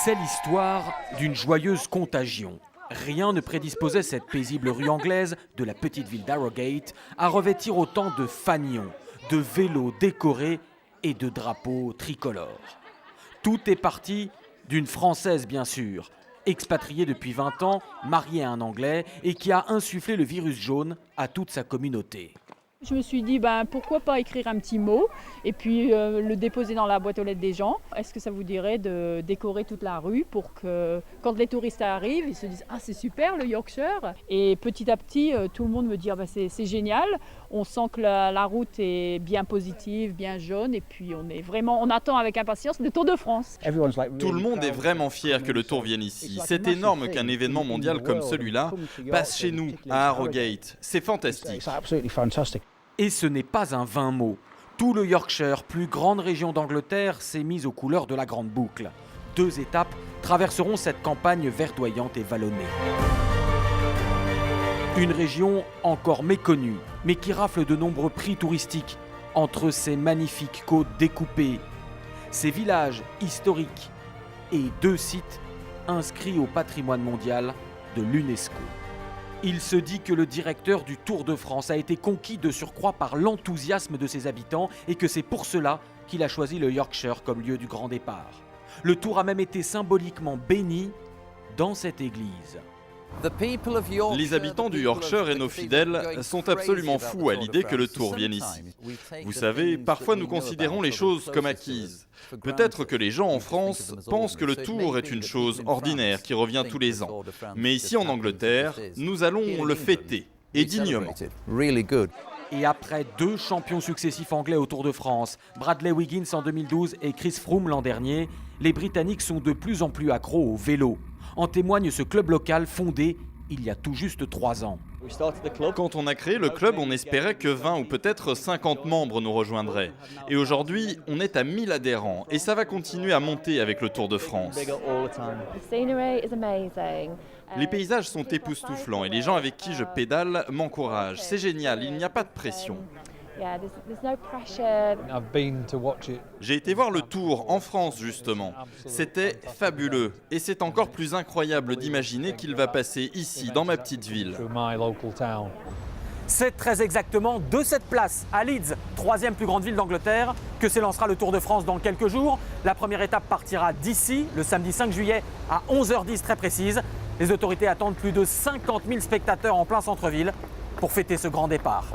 C'est l'histoire d'une joyeuse contagion. Rien ne prédisposait cette paisible rue anglaise de la petite ville d'Harrogate à revêtir autant de fanions, de vélos décorés et de drapeaux tricolores. Tout est parti d'une Française bien sûr, expatriée depuis 20 ans, mariée à un Anglais et qui a insufflé le virus jaune à toute sa communauté. Je me suis dit, pourquoi pas écrire un petit mot et puis le déposer dans la boîte aux lettres des gens. Est-ce que ça vous dirait de décorer toute la rue pour que quand les touristes arrivent, ils se disent « Ah, c'est super le Yorkshire !» Et petit à petit, tout le monde me dit c'est génial. On sent que la route est bien positive, bien jaune et puis on attend avec impatience le Tour de France. Tout le monde est vraiment fier que le Tour vienne ici. C'est énorme qu'un événement mondial comme celui-là passe chez nous, à Harrogate. C'est fantastique. Et ce n'est pas un vain mot. Tout le Yorkshire, plus grande région d'Angleterre, s'est mis aux couleurs de la Grande Boucle. 2 étapes traverseront cette campagne verdoyante et vallonnée. Une région encore méconnue, mais qui rafle de nombreux prix touristiques entre ses magnifiques côtes découpées, ses villages historiques et 2 sites inscrits au patrimoine mondial de l'UNESCO. Il se dit que le directeur du Tour de France a été conquis de surcroît par l'enthousiasme de ses habitants et que c'est pour cela qu'il a choisi le Yorkshire comme lieu du grand départ. Le Tour a même été symboliquement béni dans cette église. Les habitants du Yorkshire et nos fidèles sont absolument fous à l'idée que le Tour vienne ici. Vous savez, parfois nous considérons les choses comme acquises. Peut-être que les gens en France pensent que le Tour est une chose ordinaire qui revient tous les ans. Mais ici en Angleterre, nous allons le fêter, et dignement. Et après 2 champions successifs anglais au Tour de France, Bradley Wiggins en 2012 et Chris Froome l'an dernier, les Britanniques sont de plus en plus accros au vélo. En témoigne ce club local fondé il y a tout juste 3 ans. Quand on a créé le club, on espérait que 20 ou peut-être 50 membres nous rejoindraient. Et aujourd'hui, on est à 1000 adhérents et ça va continuer à monter avec le Tour de France. Les paysages sont époustouflants et les gens avec qui je pédale m'encouragent. C'est génial, il n'y a pas de pression. J'ai été voir le Tour en France justement. C'était fabuleux et c'est encore plus incroyable d'imaginer qu'il va passer ici, dans ma petite ville. C'est très exactement de cette place à Leeds, 3e plus grande ville d'Angleterre, que s'élancera le Tour de France dans quelques jours. La première étape partira d'ici, le samedi 5 juillet à 11h10 très précise. Les autorités attendent plus de 50 000 spectateurs en plein centre-ville pour fêter ce grand départ.